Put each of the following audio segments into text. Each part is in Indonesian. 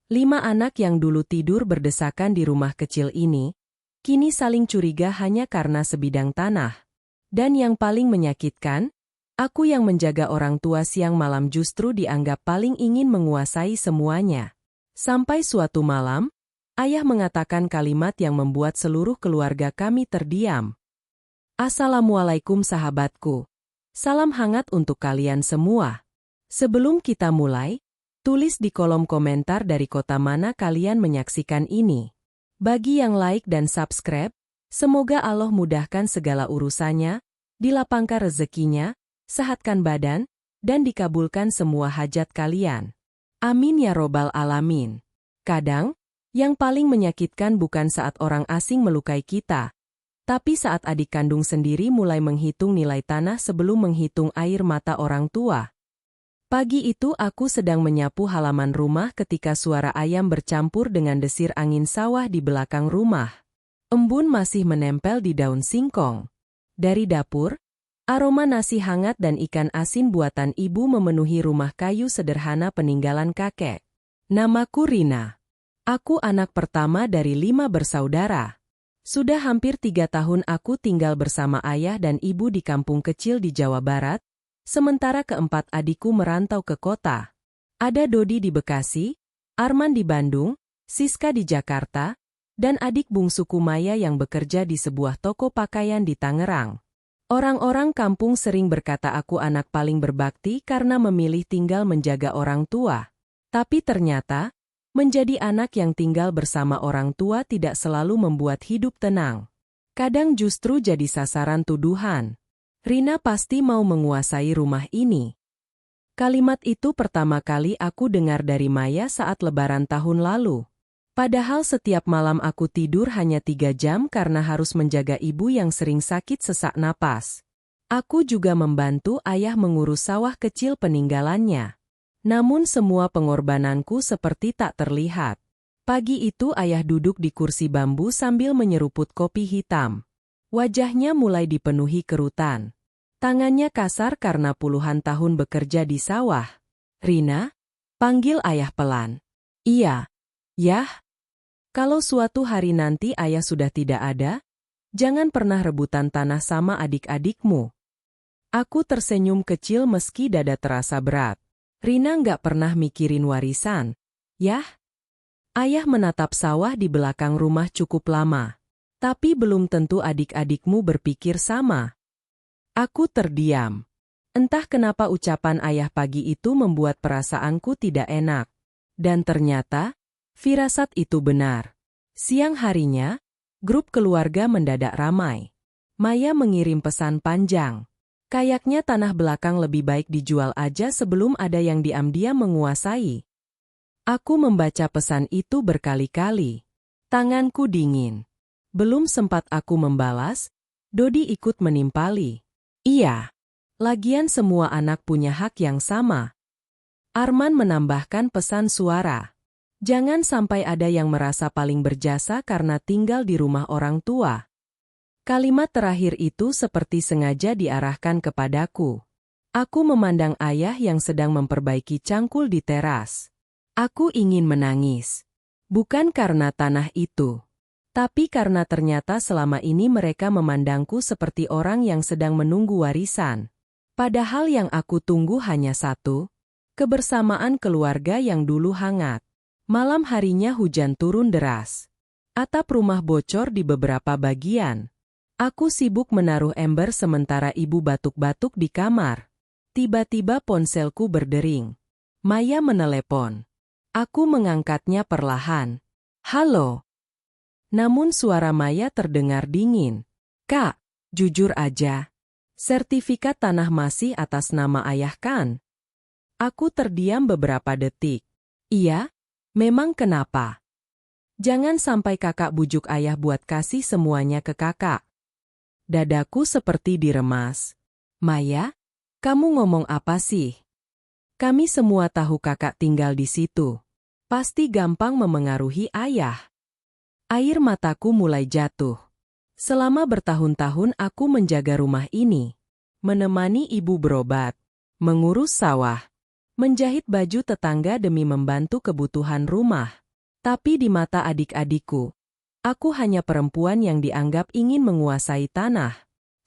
5 anak yang dulu tidur berdesakan di rumah kecil ini, kini saling curiga hanya karena sebidang tanah. Dan yang paling menyakitkan, aku yang menjaga orang tua siang malam justru dianggap paling ingin menguasai semuanya. Sampai suatu malam, ayah mengatakan kalimat yang membuat seluruh keluarga kami terdiam. Assalamualaikum sahabatku. Salam hangat untuk kalian semua. Sebelum kita mulai, tulis di kolom komentar dari kota mana kalian menyaksikan ini. Bagi yang like dan subscribe, semoga Allah mudahkan segala urusannya, dilapangkan rezekinya, sehatkan badan, dan dikabulkan semua hajat kalian. Amin ya robbal alamin. Kadang, yang paling menyakitkan bukan saat orang asing melukai kita, tapi saat adik kandung sendiri mulai menghitung nilai tanah sebelum menghitung air mata orang tua. Pagi itu aku sedang menyapu halaman rumah ketika suara ayam bercampur dengan desir angin sawah di belakang rumah. Embun masih menempel di daun singkong. Dari dapur, aroma nasi hangat dan ikan asin buatan ibu memenuhi rumah kayu sederhana peninggalan kakek. Namaku Rina. Aku anak pertama dari 5 bersaudara. Sudah hampir 3 tahun aku tinggal bersama ayah dan ibu di kampung kecil di Jawa Barat, sementara keempat adikku merantau ke kota. Ada Dodi di Bekasi, Arman di Bandung, Siska di Jakarta, dan adik bungsuku Maya yang bekerja di sebuah toko pakaian di Tangerang. Orang-orang kampung sering berkata aku anak paling berbakti karena memilih tinggal menjaga orang tua. Tapi ternyata, menjadi anak yang tinggal bersama orang tua tidak selalu membuat hidup tenang. Kadang justru jadi sasaran tuduhan. Rina pasti mau menguasai rumah ini. Kalimat itu pertama kali aku dengar dari Maya saat lebaran tahun lalu. Padahal setiap malam aku tidur hanya 3 jam karena harus menjaga ibu yang sering sakit sesak napas. Aku juga membantu ayah mengurus sawah kecil peninggalannya. Namun semua pengorbananku seperti tak terlihat. Pagi itu ayah duduk di kursi bambu sambil menyeruput kopi hitam. Wajahnya mulai dipenuhi kerutan. Tangannya kasar karena puluhan tahun bekerja di sawah. Rina? Panggil ayah pelan. Iya. Yah? Kalau suatu hari nanti ayah sudah tidak ada, jangan pernah rebutan tanah sama adik-adikmu. Aku tersenyum kecil meski dada terasa berat. Rina nggak pernah mikirin warisan. Yah? Ayah menatap sawah di belakang rumah cukup lama. Tapi belum tentu adik-adikmu berpikir sama. Aku terdiam. Entah kenapa ucapan ayah pagi itu membuat perasaanku tidak enak. Dan ternyata, firasat itu benar. Siang harinya, grup keluarga mendadak ramai. Maya mengirim pesan panjang. Kayaknya tanah belakang lebih baik dijual aja sebelum ada yang diam-diam menguasai. Aku membaca pesan itu berkali-kali. Tanganku dingin. Belum sempat aku membalas, Dodi ikut menimpali. Iya. Lagian semua anak punya hak yang sama. Arman menambahkan pesan suara. Jangan sampai ada yang merasa paling berjasa karena tinggal di rumah orang tua. Kalimat terakhir itu seperti sengaja diarahkan kepadaku. Aku memandang ayah yang sedang memperbaiki cangkul di teras. Aku ingin menangis. Bukan karena tanah itu. Tapi karena ternyata selama ini mereka memandangku seperti orang yang sedang menunggu warisan. Padahal yang aku tunggu hanya satu, kebersamaan keluarga yang dulu hangat. Malam harinya hujan turun deras. Atap rumah bocor di beberapa bagian. Aku sibuk menaruh ember sementara ibu batuk-batuk di kamar. Tiba-tiba ponselku berdering. Maya menelepon. Aku mengangkatnya perlahan. Halo. Namun suara Maya terdengar dingin. Kak, jujur aja. Sertifikat tanah masih atas nama ayah kan? Aku terdiam beberapa detik. Iya? Memang kenapa? Jangan sampai kakak bujuk ayah buat kasih semuanya ke kakak. Dadaku seperti diremas. Maya, kamu ngomong apa sih? Kami semua tahu kakak tinggal di situ. Pasti gampang memengaruhi ayah. Air mataku mulai jatuh. Selama bertahun-tahun aku menjaga rumah ini. Menemani ibu berobat. Mengurus sawah. menjahit baju tetangga demi membantu kebutuhan rumah. Tapi di mata adik-adikku, aku hanya perempuan yang dianggap ingin menguasai tanah.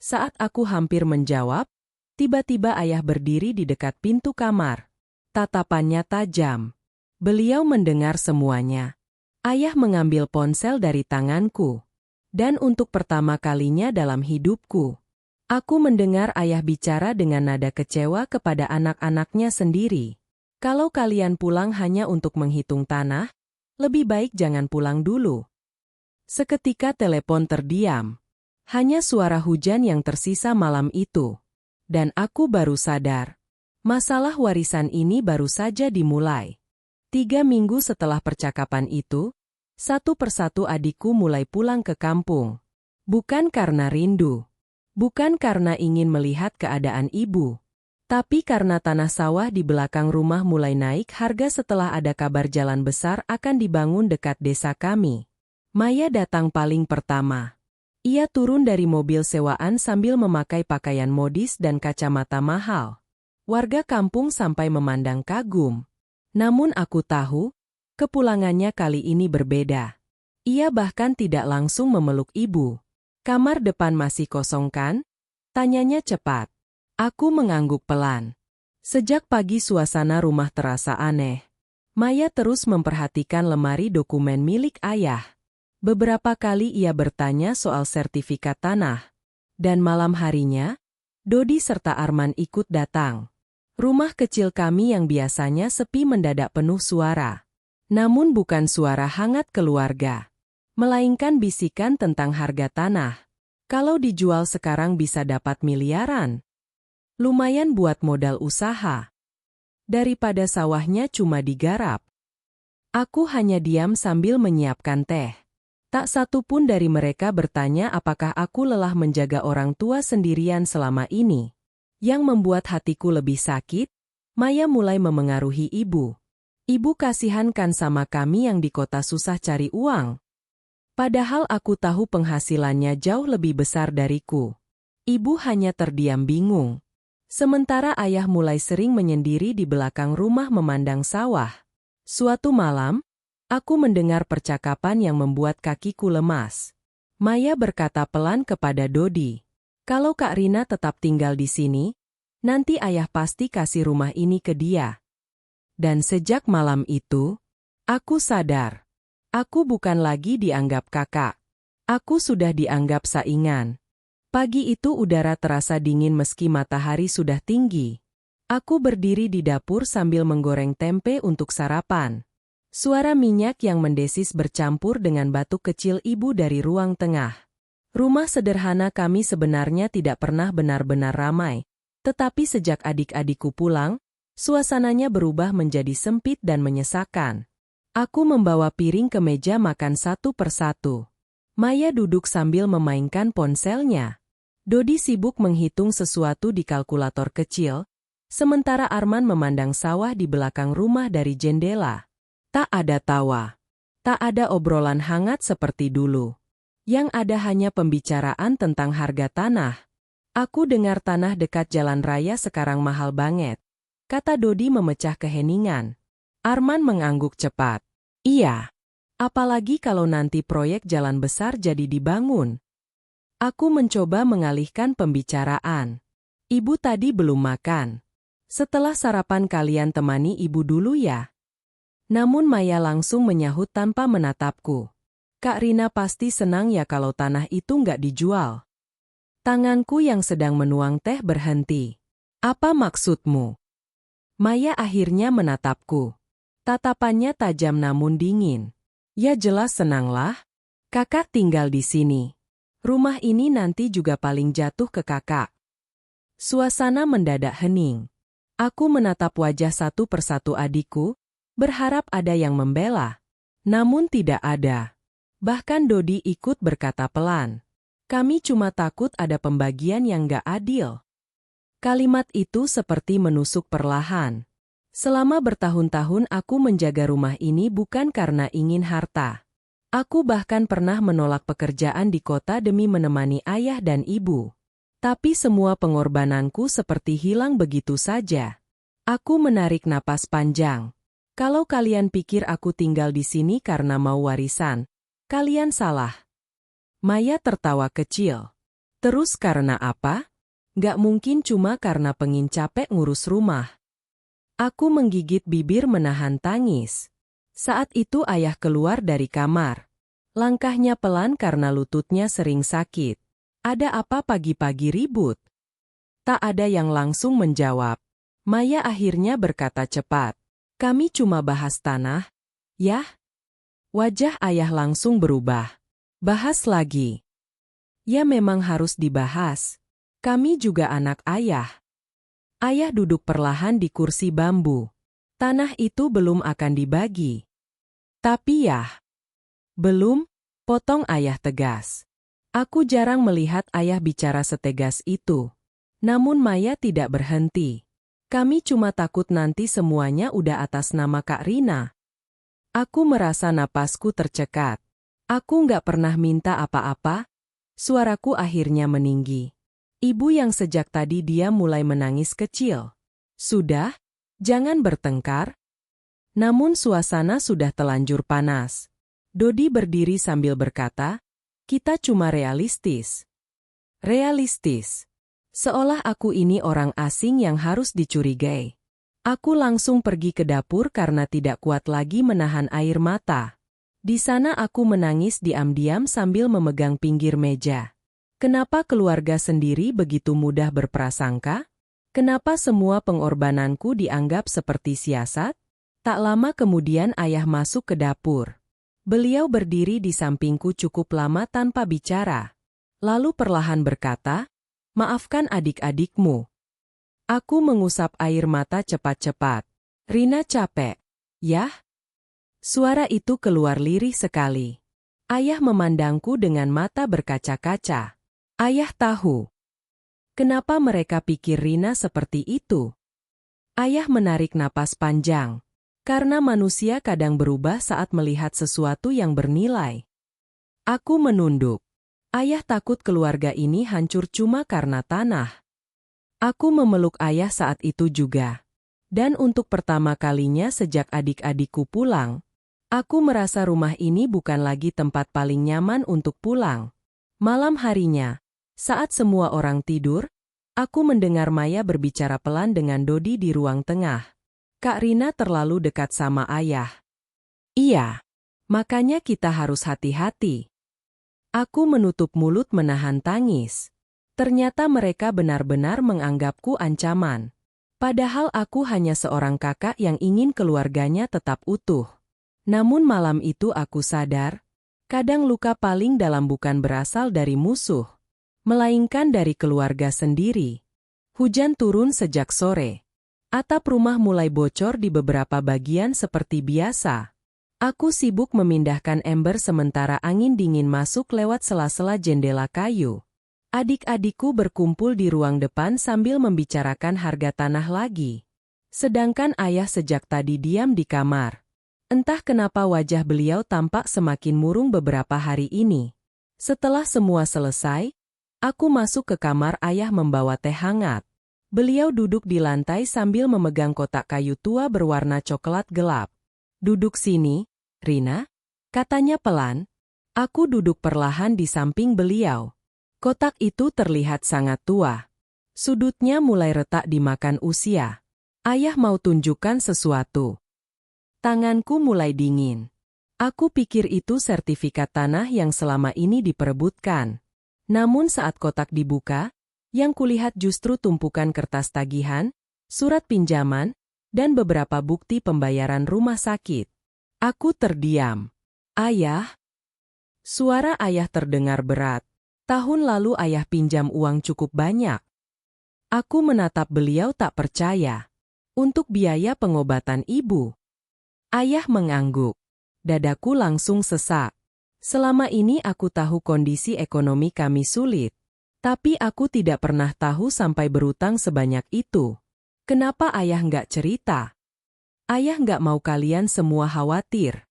Saat aku hampir menjawab, tiba-tiba ayah berdiri di dekat pintu kamar. Tatapannya tajam. Beliau mendengar semuanya. Ayah mengambil ponsel dari tanganku. Dan untuk pertama kalinya dalam hidupku, aku mendengar ayah bicara dengan nada kecewa kepada anak-anaknya sendiri. Kalau kalian pulang hanya untuk menghitung tanah, lebih baik jangan pulang dulu. Seketika telepon terdiam. Hanya suara hujan yang tersisa malam itu. Dan aku baru sadar. Masalah warisan ini baru saja dimulai. 3 minggu setelah percakapan itu, satu persatu adikku mulai pulang ke kampung. Bukan karena rindu. Bukan karena ingin melihat keadaan ibu. Tapi karena tanah sawah di belakang rumah mulai naik harga setelah ada kabar jalan besar akan dibangun dekat desa kami. Maya datang paling pertama. Ia turun dari mobil sewaan sambil memakai pakaian modis dan kacamata mahal. Warga kampung sampai memandang kagum. Namun aku tahu, kepulangannya kali ini berbeda. Ia bahkan tidak langsung memeluk ibu. Kamar depan masih kosong kan? Tanyanya cepat. Aku mengangguk pelan. Sejak pagi suasana rumah terasa aneh. Maya terus memperhatikan lemari dokumen milik ayah. Beberapa kali ia bertanya soal sertifikat tanah. Dan malam harinya, Dodi serta Arman ikut datang. Rumah kecil kami yang biasanya sepi mendadak penuh suara. Namun bukan suara hangat keluarga. Melainkan bisikan tentang harga tanah. Kalau dijual sekarang bisa dapat miliaran. Lumayan buat modal usaha. Daripada sawahnya cuma digarap. Aku hanya diam sambil menyiapkan teh. Tak satu pun dari mereka bertanya apakah aku lelah menjaga orang tua sendirian selama ini. Yang membuat hatiku lebih sakit, Maya mulai memengaruhi ibu. Ibu kasihan kan sama kami yang di kota susah cari uang. Padahal aku tahu penghasilannya jauh lebih besar dariku. Ibu hanya terdiam bingung. Sementara ayah mulai sering menyendiri di belakang rumah memandang sawah. Suatu malam, aku mendengar percakapan yang membuat kakiku lemas. Maya berkata pelan kepada Dodi. Kalau Kak Rina tetap tinggal di sini, nanti ayah pasti kasih rumah ini ke dia. Dan sejak malam itu, aku sadar. Aku bukan lagi dianggap kakak. Aku sudah dianggap saingan. Pagi itu udara terasa dingin meski matahari sudah tinggi. Aku berdiri di dapur sambil menggoreng tempe untuk sarapan. Suara minyak yang mendesis bercampur dengan batuk kecil ibu dari ruang tengah. Rumah sederhana kami sebenarnya tidak pernah benar-benar ramai. Tetapi sejak adik-adikku pulang, suasananya berubah menjadi sempit dan menyesakan. Aku membawa piring ke meja makan satu persatu. Maya duduk sambil memainkan ponselnya. Dodi sibuk menghitung sesuatu di kalkulator kecil, sementara Arman memandang sawah di belakang rumah dari jendela. Tak ada tawa. Tak ada obrolan hangat seperti dulu. Yang ada hanya pembicaraan tentang harga tanah. Aku dengar tanah dekat jalan raya sekarang mahal banget, kata Dodi memecah keheningan. Arman mengangguk cepat. Iya. Apalagi kalau nanti proyek jalan besar jadi dibangun. Aku mencoba mengalihkan pembicaraan. Ibu tadi belum makan. Setelah sarapan kalian temani ibu dulu ya. Namun Maya langsung menyahut tanpa menatapku. Kak Rina pasti senang ya kalau tanah itu nggak dijual. Tanganku yang sedang menuang teh berhenti. Apa maksudmu? Maya akhirnya menatapku. Tatapannya tajam namun dingin. Ya jelas senanglah. Kakak tinggal di sini. Rumah ini nanti juga paling jatuh ke kakak. Suasana mendadak hening. Aku menatap wajah satu persatu adikku, berharap ada yang membela. Namun tidak ada. Bahkan Dodi ikut berkata pelan. Kami cuma takut ada pembagian yang gak adil. Kalimat itu seperti menusuk perlahan. Selama bertahun-tahun aku menjaga rumah ini bukan karena ingin harta. Aku bahkan pernah menolak pekerjaan di kota demi menemani ayah dan ibu. Tapi semua pengorbananku seperti hilang begitu saja. Aku menarik napas panjang. Kalau kalian pikir aku tinggal di sini karena mau warisan, kalian salah. Maya tertawa kecil. Terus karena apa? Gak mungkin cuma karena pengin capek ngurus rumah. Aku menggigit bibir menahan tangis. Saat itu ayah keluar dari kamar. Langkahnya pelan karena lututnya sering sakit. Ada apa pagi-pagi ribut? Tak ada yang langsung menjawab. Maya akhirnya berkata cepat. Kami cuma bahas tanah, ya? Wajah ayah langsung berubah. Bahas lagi. Ya memang harus dibahas. Kami juga anak ayah. Ayah duduk perlahan di kursi bambu. Tanah itu belum akan dibagi. Tapi ya. Belum, potong ayah tegas. Aku jarang melihat ayah bicara setegas itu. Namun Maya tidak berhenti. Kami cuma takut nanti semuanya udah atas nama Kak Rina. Aku merasa napasku tercekat. Aku nggak pernah minta apa-apa. Suaraku akhirnya meninggi. Ibu yang sejak tadi dia mulai menangis kecil. Sudah, jangan bertengkar. Namun suasana sudah telanjur panas. Dodi berdiri sambil berkata, kita cuma realistis. Realistis. Seolah aku ini orang asing yang harus dicurigai. Aku langsung pergi ke dapur karena tidak kuat lagi menahan air mata. Di sana aku menangis diam-diam sambil memegang pinggir meja. Kenapa keluarga sendiri begitu mudah berprasangka? Kenapa semua pengorbananku dianggap seperti siasat? Tak lama kemudian ayah masuk ke dapur. Beliau berdiri di sampingku cukup lama tanpa bicara. Lalu perlahan berkata, maafkan adik-adikmu. Aku mengusap air mata cepat-cepat. Rina capek. Yah? Suara itu keluar lirih sekali. Ayah memandangku dengan mata berkaca-kaca. Ayah tahu. Kenapa mereka pikir Rina seperti itu? Ayah menarik napas panjang. Karena manusia kadang berubah saat melihat sesuatu yang bernilai. Aku menunduk. Ayah takut keluarga ini hancur cuma karena tanah. Aku memeluk ayah saat itu juga. Dan untuk pertama kalinya sejak adik-adikku pulang, aku merasa rumah ini bukan lagi tempat paling nyaman untuk pulang. Malam harinya, saat semua orang tidur, aku mendengar Maya berbicara pelan dengan Dodi di ruang tengah. Kak Rina terlalu dekat sama ayah. Iya, makanya kita harus hati-hati. Aku menutup mulut menahan tangis. Ternyata mereka benar-benar menganggapku ancaman. Padahal aku hanya seorang kakak yang ingin keluarganya tetap utuh. Namun malam itu aku sadar, kadang luka paling dalam bukan berasal dari musuh, melainkan dari keluarga sendiri. Hujan turun sejak sore. Atap rumah mulai bocor di beberapa bagian seperti biasa. Aku sibuk memindahkan ember sementara angin dingin masuk lewat sela-sela jendela kayu. Adik-adikku berkumpul di ruang depan sambil membicarakan harga tanah lagi. Sedangkan ayah sejak tadi diam di kamar. Entah kenapa wajah beliau tampak semakin murung beberapa hari ini. Setelah semua selesai, aku masuk ke kamar ayah membawa teh hangat. Beliau duduk di lantai sambil memegang kotak kayu tua berwarna coklat gelap. Duduk sini, Rina, katanya pelan. Aku duduk perlahan di samping beliau. Kotak itu terlihat sangat tua. Sudutnya mulai retak dimakan usia. Ayah mau tunjukkan sesuatu. Tanganku mulai dingin. Aku pikir itu sertifikat tanah yang selama ini diperebutkan. Namun saat kotak dibuka, yang kulihat justru tumpukan kertas tagihan, surat pinjaman, dan beberapa bukti pembayaran rumah sakit. Aku terdiam. Ayah? Suara ayah terdengar berat. Tahun lalu ayah pinjam uang cukup banyak. Aku menatap beliau tak percaya. Untuk biaya pengobatan ibu. Ayah mengangguk. Dadaku langsung sesak. Selama ini aku tahu kondisi ekonomi kami sulit. Tapi aku tidak pernah tahu sampai berutang sebanyak itu. Kenapa ayah nggak cerita? Ayah nggak mau kalian semua khawatir.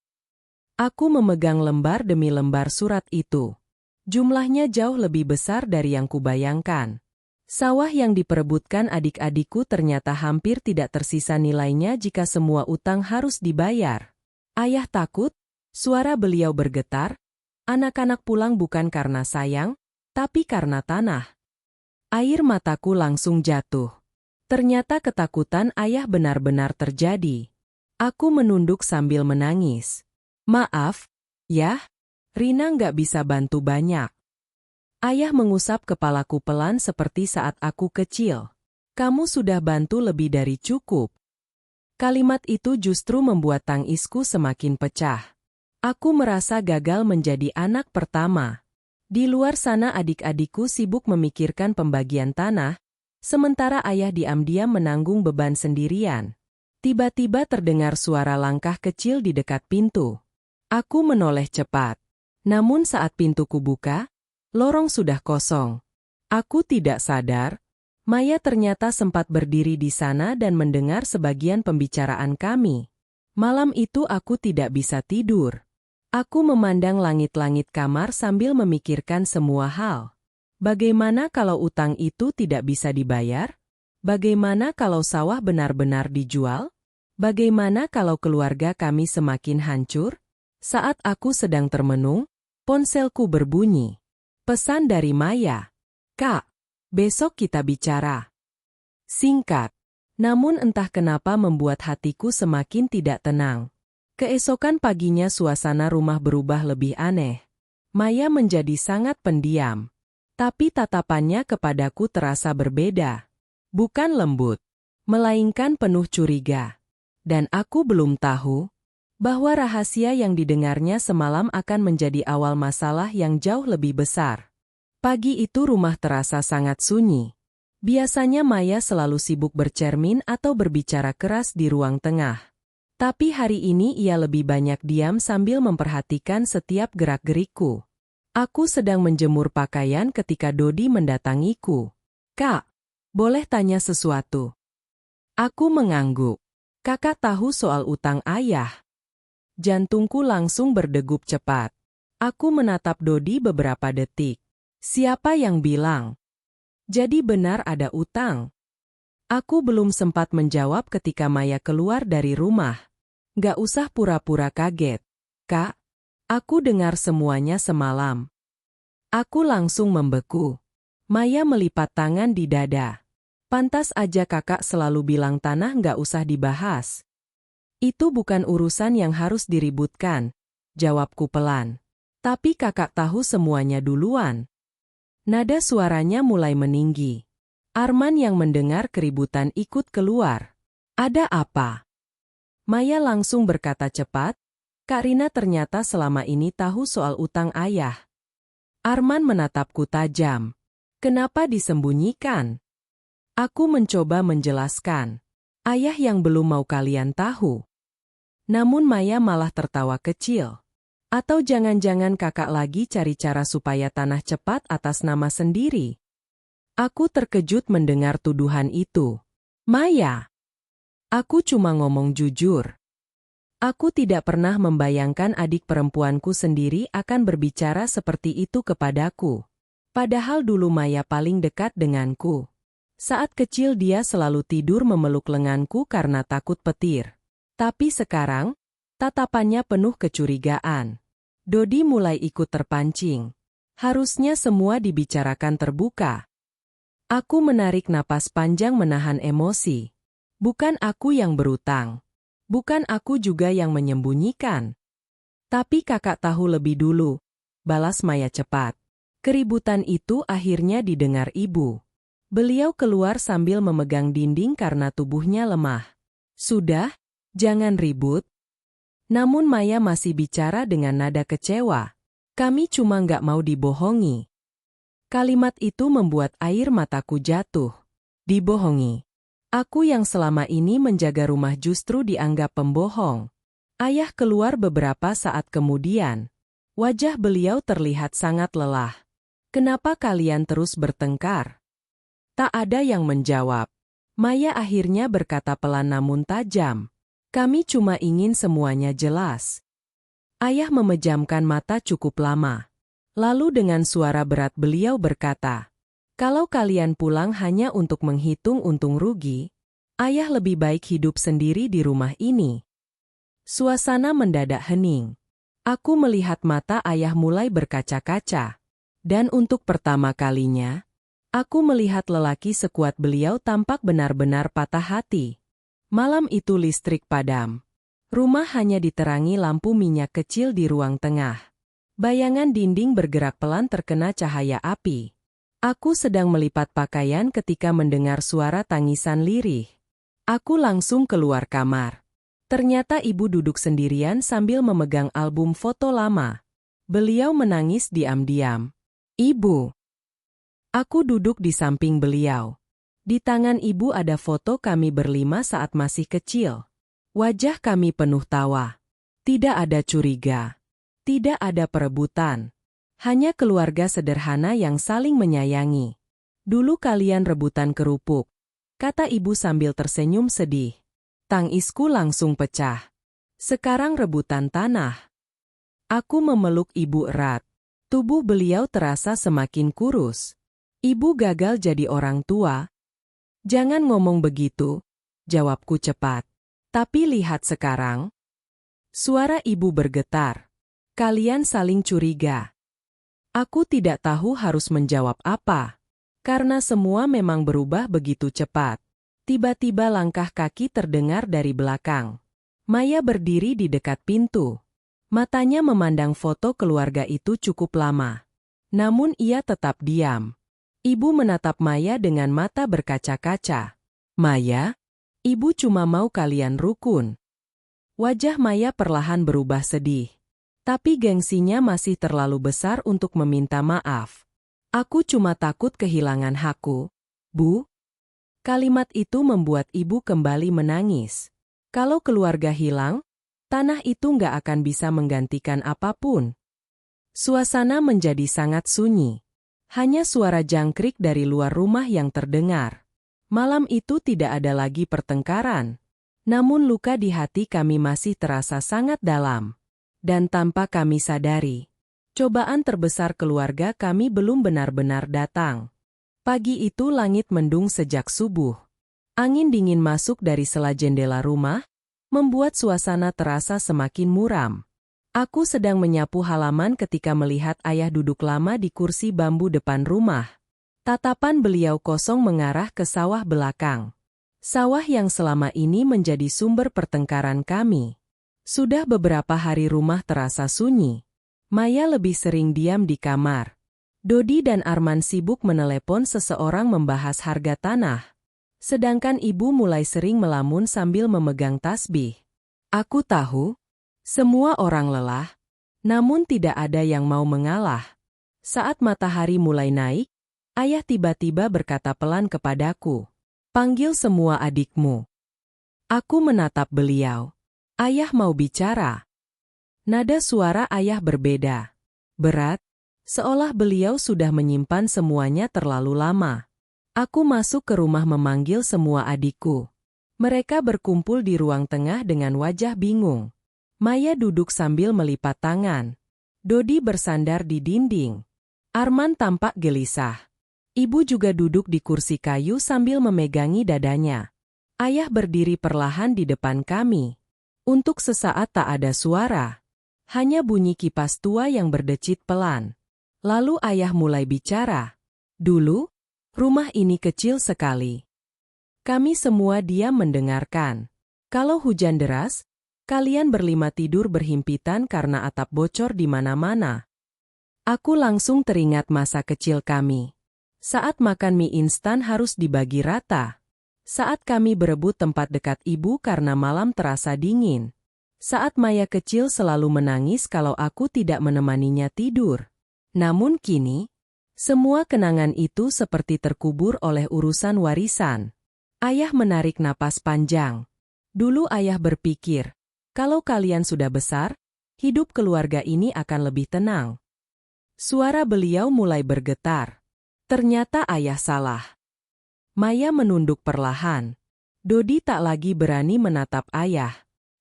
Aku memegang lembar demi lembar surat itu. Jumlahnya jauh lebih besar dari yang kubayangkan. Sawah yang diperebutkan adik-adikku ternyata hampir tidak tersisa nilainya jika semua utang harus dibayar. Ayah takut, suara beliau bergetar. Anak-anak pulang bukan karena sayang, tapi karena tanah. Air mataku langsung jatuh. Ternyata ketakutan ayah benar-benar terjadi. Aku menunduk sambil menangis. Maaf, ya, Rina nggak bisa bantu banyak. Ayah mengusap kepalaku pelan seperti saat aku kecil. Kamu sudah bantu lebih dari cukup. Kalimat itu justru membuat tangisku semakin pecah. Aku merasa gagal menjadi anak pertama. Di luar sana adik-adikku sibuk memikirkan pembagian tanah, sementara ayah diam-diam menanggung beban sendirian. Tiba-tiba terdengar suara langkah kecil di dekat pintu. Aku menoleh cepat. Namun saat pintuku buka, lorong sudah kosong. Aku tidak sadar, Maya ternyata sempat berdiri di sana dan mendengar sebagian pembicaraan kami. Malam itu aku tidak bisa tidur. Aku memandang langit-langit kamar sambil memikirkan semua hal. Bagaimana kalau utang itu tidak bisa dibayar? Bagaimana kalau sawah benar-benar dijual? Bagaimana kalau keluarga kami semakin hancur? Saat aku sedang termenung, ponselku berbunyi. Pesan dari Maya. Kak, besok kita bicara. Singkat. Namun entah kenapa membuat hatiku semakin tidak tenang. Keesokan paginya suasana rumah berubah lebih aneh. Maya menjadi sangat pendiam. Tapi tatapannya kepadaku terasa berbeda. Bukan lembut, melainkan penuh curiga. Dan aku belum tahu bahwa rahasia yang didengarnya semalam akan menjadi awal masalah yang jauh lebih besar. Pagi itu rumah terasa sangat sunyi. Biasanya Maya selalu sibuk bercermin atau berbicara keras di ruang tengah. Tapi hari ini ia lebih banyak diam sambil memperhatikan setiap gerak-gerikku. Aku sedang menjemur pakaian ketika Dodi mendatangiku. Kak, boleh tanya sesuatu? Aku mengangguk. Kakak tahu soal utang ayah. Jantungku langsung berdegup cepat. Aku menatap Dodi beberapa detik. Siapa yang bilang? Jadi benar ada utang? Aku belum sempat menjawab ketika Maya keluar dari rumah. Gak usah pura-pura kaget. Kak, aku dengar semuanya semalam. Aku langsung membeku. Maya melipat tangan di dada. Pantas aja kakak selalu bilang tanah gak usah dibahas. Itu bukan urusan yang harus diributkan, jawabku pelan. Tapi kakak tahu semuanya duluan. Nada suaranya mulai meninggi. Arman yang mendengar keributan ikut keluar. Ada apa? Maya langsung berkata cepat, Kak Rina ternyata selama ini tahu soal utang ayah. Arman menatapku tajam. Kenapa disembunyikan? Aku mencoba menjelaskan. Ayah yang belum mau kalian tahu. Namun Maya malah tertawa kecil. Atau jangan-jangan kakak lagi cari cara supaya tanah cepat atas nama sendiri. Aku terkejut mendengar tuduhan itu. Maya, aku cuma ngomong jujur. Aku tidak pernah membayangkan adik perempuanku sendiri akan berbicara seperti itu kepadaku. Padahal dulu Maya paling dekat denganku. Saat kecil dia selalu tidur memeluk lenganku karena takut petir. Tapi sekarang, tatapannya penuh kecurigaan. Dodi mulai ikut terpancing. Harusnya semua dibicarakan terbuka. Aku menarik napas panjang menahan emosi. Bukan aku yang berutang. Bukan aku juga yang menyembunyikan. Tapi kakak tahu lebih dulu, balas Maya cepat. Keributan itu akhirnya didengar ibu. Beliau keluar sambil memegang dinding karena tubuhnya lemah. Sudah? Jangan ribut. Namun Maya masih bicara dengan nada kecewa. Kami cuma nggak mau dibohongi. Kalimat itu membuat air mataku jatuh. Dibohongi. Aku yang selama ini menjaga rumah justru dianggap pembohong. Ayah keluar beberapa saat kemudian. Wajah beliau terlihat sangat lelah. Kenapa kalian terus bertengkar? Tak ada yang menjawab. Maya akhirnya berkata pelan namun tajam. Kami cuma ingin semuanya jelas. Ayah memejamkan mata cukup lama. Lalu dengan suara berat beliau berkata, Kalau kalian pulang hanya untuk menghitung untung rugi, ayah lebih baik hidup sendiri di rumah ini. Suasana mendadak hening. Aku melihat mata ayah mulai berkaca-kaca. Dan untuk pertama kalinya, aku melihat lelaki sekuat beliau tampak benar-benar patah hati. Malam itu listrik padam. Rumah hanya diterangi lampu minyak kecil di ruang tengah. Bayangan dinding bergerak pelan terkena cahaya api. Aku sedang melipat pakaian ketika mendengar suara tangisan lirih. Aku langsung keluar kamar. Ternyata ibu duduk sendirian sambil memegang album foto lama. Beliau menangis diam-diam. Ibu. Aku duduk di samping beliau. Di tangan ibu ada foto kami berlima saat masih kecil. Wajah kami penuh tawa. Tidak ada curiga. Tidak ada perebutan. Hanya keluarga sederhana yang saling menyayangi. Dulu kalian rebutan kerupuk, kata ibu sambil tersenyum sedih. Tangisku langsung pecah. Sekarang rebutan tanah. Aku memeluk ibu erat. Tubuh beliau terasa semakin kurus. Ibu gagal jadi orang tua. Jangan ngomong begitu, jawabku cepat. Tapi lihat sekarang. Suara ibu bergetar. Kalian saling curiga. Aku tidak tahu harus menjawab apa. Karena semua memang berubah begitu cepat. Tiba-tiba langkah kaki terdengar dari belakang. Maya berdiri di dekat pintu. Matanya memandang foto keluarga itu cukup lama. Namun ia tetap diam. Ibu menatap Maya dengan mata berkaca-kaca. Maya, ibu cuma mau kalian rukun. Wajah Maya perlahan berubah sedih. Tapi gengsinya masih terlalu besar untuk meminta maaf. Aku cuma takut kehilangan hakku, Bu. Kalimat itu membuat ibu kembali menangis. Kalau keluarga hilang, tanah itu nggak akan bisa menggantikan apapun. Suasana menjadi sangat sunyi. Hanya suara jangkrik dari luar rumah yang terdengar. Malam itu tidak ada lagi pertengkaran. Namun luka di hati kami masih terasa sangat dalam. Dan tanpa kami sadari, cobaan terbesar keluarga kami belum benar-benar datang. Pagi itu langit mendung sejak subuh. Angin dingin masuk dari sela jendela rumah, membuat suasana terasa semakin muram. Aku sedang menyapu halaman ketika melihat ayah duduk lama di kursi bambu depan rumah. Tatapan beliau kosong mengarah ke sawah belakang. Sawah yang selama ini menjadi sumber pertengkaran kami. Sudah beberapa hari rumah terasa sunyi. Maya lebih sering diam di kamar. Dodi dan Arman sibuk menelepon seseorang membahas harga tanah. Sedangkan ibu mulai sering melamun sambil memegang tasbih. Aku tahu, semua orang lelah, namun tidak ada yang mau mengalah. Saat matahari mulai naik, ayah tiba-tiba berkata pelan kepadaku, "Panggil semua adikmu." Aku menatap beliau. Ayah mau bicara. Nada suara ayah berbeda. Berat. Seolah beliau sudah menyimpan semuanya terlalu lama. Aku masuk ke rumah memanggil semua adikku. Mereka berkumpul di ruang tengah dengan wajah bingung. Maya duduk sambil melipat tangan. Dodi bersandar di dinding. Arman tampak gelisah. Ibu juga duduk di kursi kayu sambil memegangi dadanya. Ayah berdiri perlahan di depan kami. Untuk sesaat tak ada suara. Hanya bunyi kipas tua yang berdecit pelan. Lalu ayah mulai bicara. Dulu, rumah ini kecil sekali. Kami semua diam mendengarkan. Kalau hujan deras, kalian berlima tidur berhimpitan karena atap bocor di mana-mana. Aku langsung teringat masa kecil kami. Saat makan mie instan harus dibagi rata. Saat kami berebut tempat dekat ibu karena malam terasa dingin. Saat Maya kecil selalu menangis kalau aku tidak menemaninya tidur. Namun kini, semua kenangan itu seperti terkubur oleh urusan warisan. Ayah menarik napas panjang. Dulu ayah berpikir, kalau kalian sudah besar, hidup keluarga ini akan lebih tenang. Suara beliau mulai bergetar. Ternyata ayah salah. Maya menunduk perlahan. Dodi tak lagi berani menatap ayah.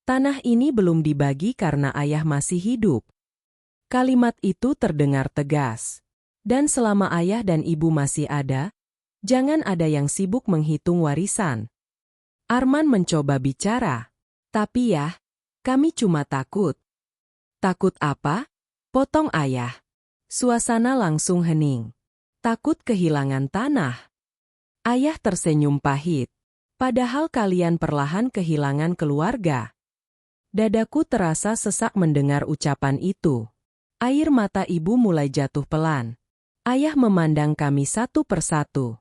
Tanah ini belum dibagi karena ayah masih hidup. Kalimat itu terdengar tegas. Dan selama ayah dan ibu masih ada, jangan ada yang sibuk menghitung warisan. Arman mencoba bicara. Tapi ya, kami cuma takut. Takut apa? Potong ayah. Suasana langsung hening. Takut kehilangan tanah. Ayah tersenyum pahit. Padahal kalian perlahan kehilangan keluarga. Dadaku terasa sesak mendengar ucapan itu. Air mata ibu mulai jatuh pelan. Ayah memandang kami satu persatu.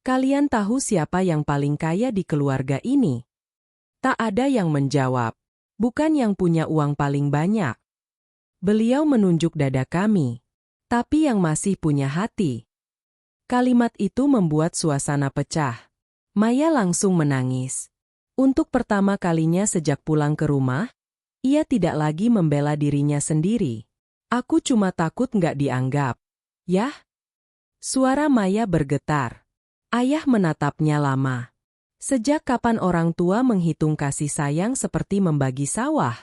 Kalian tahu siapa yang paling kaya di keluarga ini? Tak ada yang menjawab. Bukan yang punya uang paling banyak. Beliau menunjuk dada kami. Tapi yang masih punya hati. Kalimat itu membuat suasana pecah. Maya langsung menangis. Untuk pertama kalinya sejak pulang ke rumah, ia tidak lagi membela dirinya sendiri. Aku cuma takut nggak dianggap. Yah? Suara Maya bergetar. Ayah menatapnya lama. Sejak kapan orang tua menghitung kasih sayang seperti membagi sawah?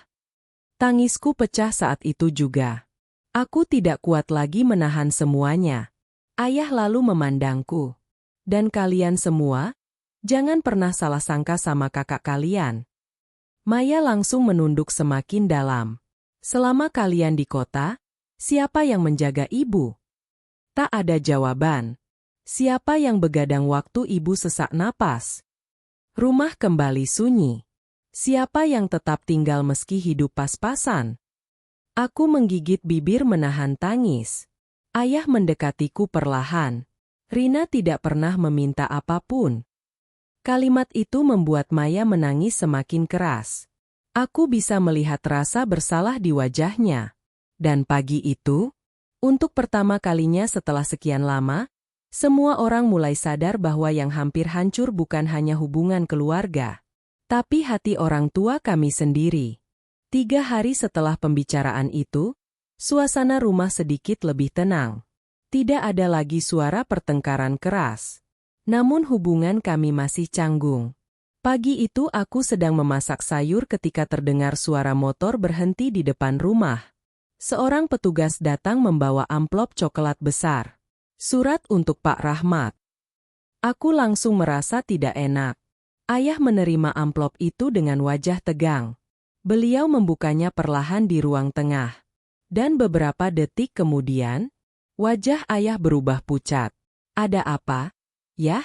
Tangisku pecah saat itu juga. Aku tidak kuat lagi menahan semuanya. Ayah lalu memandangku. Dan kalian semua? Jangan pernah salah sangka sama kakak kalian. Maya langsung menunduk semakin dalam. Selama kalian di kota, siapa yang menjaga ibu? Tak ada jawaban. Siapa yang begadang waktu ibu sesak napas? Rumah kembali sunyi. Siapa yang tetap tinggal meski hidup pas-pasan? Aku menggigit bibir menahan tangis. Ayah mendekatiku perlahan. Rina tidak pernah meminta apapun. Kalimat itu membuat Maya menangis semakin keras. Aku bisa melihat rasa bersalah di wajahnya. Dan pagi itu, untuk pertama kalinya setelah sekian lama, semua orang mulai sadar bahwa yang hampir hancur bukan hanya hubungan keluarga, tapi hati orang tua kami sendiri. 3 hari setelah pembicaraan itu, suasana rumah sedikit lebih tenang. Tidak ada lagi suara pertengkaran keras. Namun hubungan kami masih canggung. Pagi itu aku sedang memasak sayur ketika terdengar suara motor berhenti di depan rumah. Seorang petugas datang membawa amplop coklat besar. Surat untuk Pak Rahmat. Aku langsung merasa tidak enak. Ayah menerima amplop itu dengan wajah tegang. Beliau membukanya perlahan di ruang tengah. Dan beberapa detik kemudian, wajah ayah berubah pucat. Ada apa? Yah?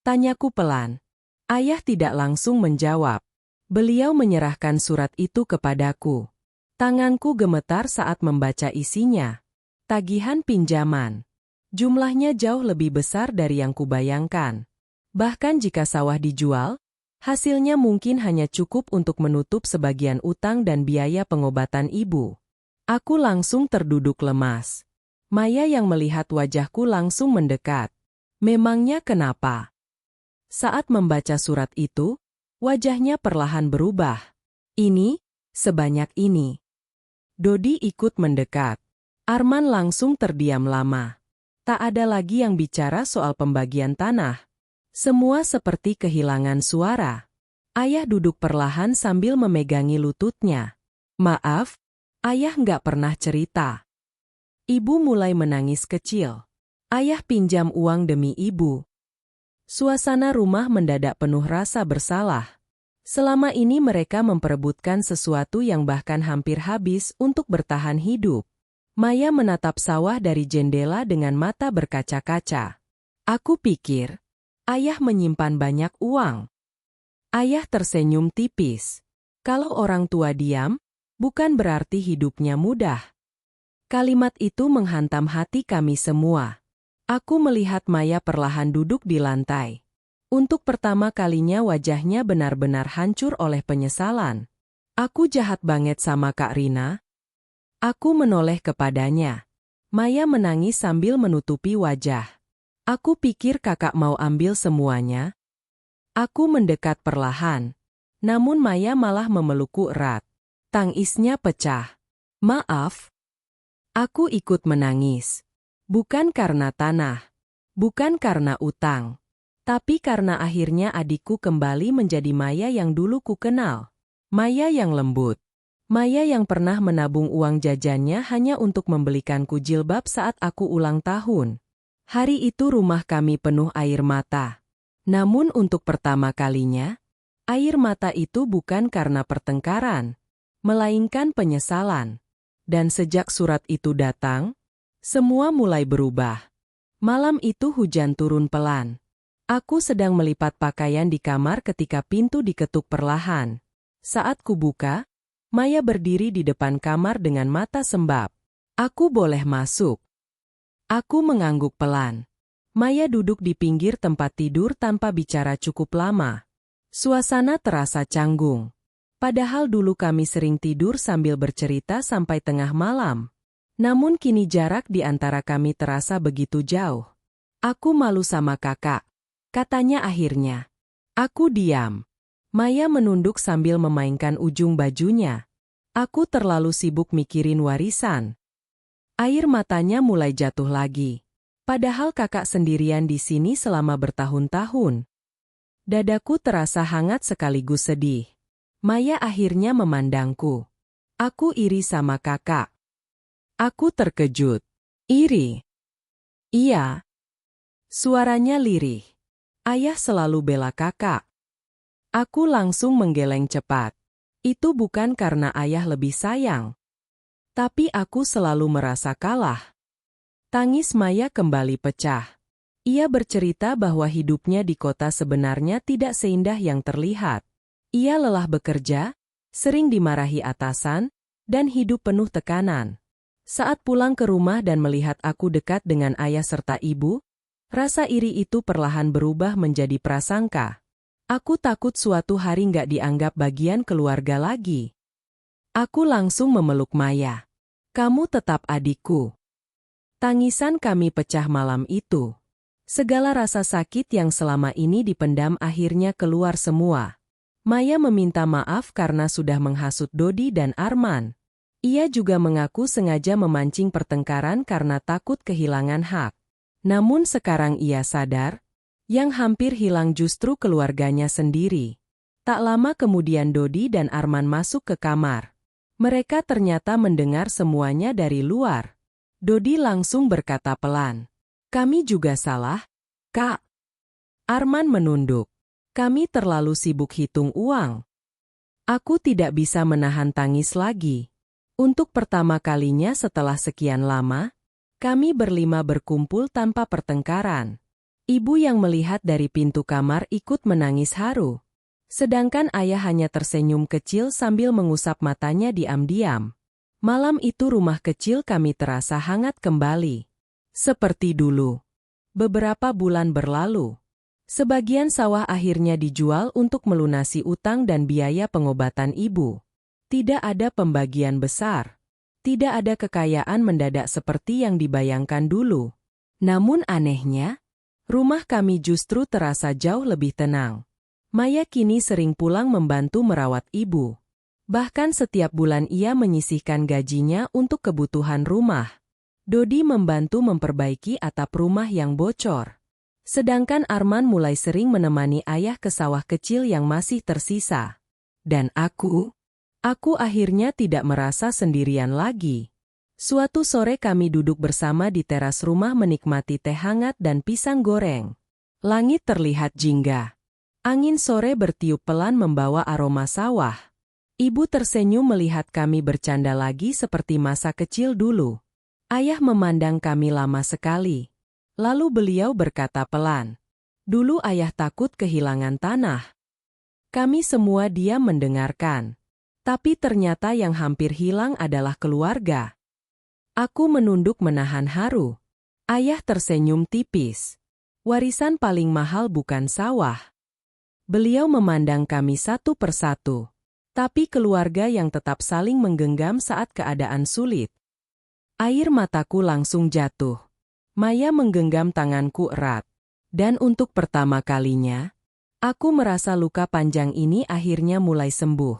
Tanyaku pelan. Ayah tidak langsung menjawab. Beliau menyerahkan surat itu kepadaku. Tanganku gemetar saat membaca isinya. Tagihan pinjaman. Jumlahnya jauh lebih besar dari yang kubayangkan. Bahkan jika sawah dijual, hasilnya mungkin hanya cukup untuk menutup sebagian utang dan biaya pengobatan ibu. Aku langsung terduduk lemas. Maya yang melihat wajahku langsung mendekat. Memangnya kenapa? Saat membaca surat itu, wajahnya perlahan berubah. Ini, sebanyak ini. Dodi ikut mendekat. Arman langsung terdiam lama. Tak ada lagi yang bicara soal pembagian tanah. Semua seperti kehilangan suara. Ayah duduk perlahan sambil memegangi lututnya. Maaf, ayah nggak pernah cerita. Ibu mulai menangis kecil. Ayah pinjam uang demi ibu. Suasana rumah mendadak penuh rasa bersalah. Selama ini mereka memperebutkan sesuatu yang bahkan hampir habis untuk bertahan hidup. Maya menatap sawah dari jendela dengan mata berkaca-kaca. Aku pikir, ayah menyimpan banyak uang. Ayah tersenyum tipis. Kalau orang tua diam, bukan berarti hidupnya mudah. Kalimat itu menghantam hati kami semua. Aku melihat Maya perlahan duduk di lantai. Untuk pertama kalinya wajahnya benar-benar hancur oleh penyesalan. Aku jahat banget sama Kak Rina. Aku menoleh kepadanya. Maya menangis sambil menutupi wajah. Aku pikir kakak mau ambil semuanya. Aku mendekat perlahan. Namun Maya malah memelukku erat. Tangisnya pecah. Maaf. Aku ikut menangis. Bukan karena tanah, bukan karena utang, tapi karena akhirnya adikku kembali menjadi Maya yang dulu ku kenal. Maya yang lembut, Maya yang pernah menabung uang jajannya hanya untuk membelikanku jilbab saat aku ulang tahun. Hari itu rumah kami penuh air mata. Namun untuk pertama kalinya, air mata itu bukan karena pertengkaran, melainkan penyesalan. Dan sejak surat itu datang, semua mulai berubah. Malam itu hujan turun pelan. Aku sedang melipat pakaian di kamar ketika pintu diketuk perlahan. Saat kubuka, Maya berdiri di depan kamar dengan mata sembab. Aku boleh masuk? Aku mengangguk pelan. Maya duduk di pinggir tempat tidur tanpa bicara cukup lama. Suasana terasa canggung. Padahal dulu kami sering tidur sambil bercerita sampai tengah malam. Namun kini jarak di antara kami terasa begitu jauh. Aku malu sama kakak, katanya akhirnya. Aku diam. Maya menunduk sambil memainkan ujung bajunya. Aku terlalu sibuk mikirin warisan. Air matanya mulai jatuh lagi. Padahal kakak sendirian di sini selama bertahun-tahun. Dadaku terasa hangat sekaligus sedih. Maya akhirnya memandangku. Aku iri sama kakak. Aku terkejut. Iri? Iya. Suaranya lirih. Ayah selalu bela kakak. Aku langsung menggeleng cepat. Itu bukan karena ayah lebih sayang. Tapi aku selalu merasa kalah. Tangis Maya kembali pecah. Ia bercerita bahwa hidupnya di kota sebenarnya tidak seindah yang terlihat. Ia lelah bekerja, sering dimarahi atasan, dan hidup penuh tekanan. Saat pulang ke rumah dan melihat aku dekat dengan ayah serta ibu, rasa iri itu perlahan berubah menjadi prasangka. Aku takut suatu hari nggak dianggap bagian keluarga lagi. Aku langsung memeluk Maya. Kamu tetap adikku. Tangisan kami pecah malam itu. Segala rasa sakit yang selama ini dipendam akhirnya keluar semua. Maya meminta maaf karena sudah menghasut Dodi dan Arman. Ia juga mengaku sengaja memancing pertengkaran karena takut kehilangan hak. Namun sekarang ia sadar, yang hampir hilang justru keluarganya sendiri. Tak lama kemudian Dodi dan Arman masuk ke kamar. Mereka ternyata mendengar semuanya dari luar. Dodi langsung berkata pelan, "Kami juga salah, Kak." Arman menunduk. "Kami terlalu sibuk hitung uang." Aku tidak bisa menahan tangis lagi. Untuk pertama kalinya setelah sekian lama, kami berlima berkumpul tanpa pertengkaran. Ibu yang melihat dari pintu kamar ikut menangis haru. Sedangkan ayah hanya tersenyum kecil sambil mengusap matanya diam-diam. Malam itu rumah kecil kami terasa hangat kembali. Seperti dulu. Beberapa bulan berlalu. Sebagian sawah akhirnya dijual untuk melunasi utang dan biaya pengobatan ibu. Tidak ada pembagian besar. Tidak ada kekayaan mendadak seperti yang dibayangkan dulu. Namun anehnya, rumah kami justru terasa jauh lebih tenang. Maya kini sering pulang membantu merawat ibu. Bahkan setiap bulan ia menyisihkan gajinya untuk kebutuhan rumah. Dodi membantu memperbaiki atap rumah yang bocor. Sedangkan Arman mulai sering menemani ayah ke sawah kecil yang masih tersisa. Dan aku akhirnya tidak merasa sendirian lagi. Suatu sore kami duduk bersama di teras rumah menikmati teh hangat dan pisang goreng. Langit terlihat jingga. Angin sore bertiup pelan membawa aroma sawah. Ibu tersenyum melihat kami bercanda lagi seperti masa kecil dulu. Ayah memandang kami lama sekali. Lalu beliau berkata pelan, "Dulu ayah takut kehilangan tanah." Kami semua diam mendengarkan. Tapi ternyata yang hampir hilang adalah keluarga. Aku menunduk menahan haru. Ayah tersenyum tipis. Warisan paling mahal bukan sawah. Beliau memandang kami satu persatu. Tapi keluarga yang tetap saling menggenggam saat keadaan sulit. Air mataku langsung jatuh. Maya menggenggam tanganku erat. Dan untuk pertama kalinya, aku merasa luka panjang ini akhirnya mulai sembuh.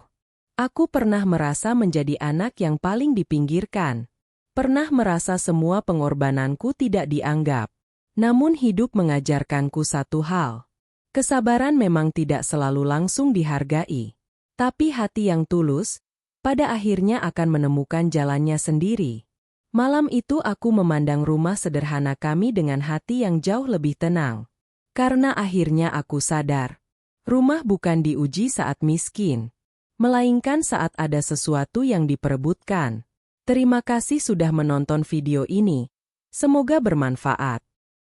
Aku pernah merasa menjadi anak yang paling dipinggirkan. Pernah merasa semua pengorbananku tidak dianggap. Namun hidup mengajarkanku satu hal. Kesabaran memang tidak selalu langsung dihargai. Tapi hati yang tulus, pada akhirnya akan menemukan jalannya sendiri. Malam itu aku memandang rumah sederhana kami dengan hati yang jauh lebih tenang. Karena akhirnya aku sadar, rumah bukan diuji saat miskin, melainkan saat ada sesuatu yang diperebutkan. Terima kasih sudah menonton video ini. Semoga bermanfaat.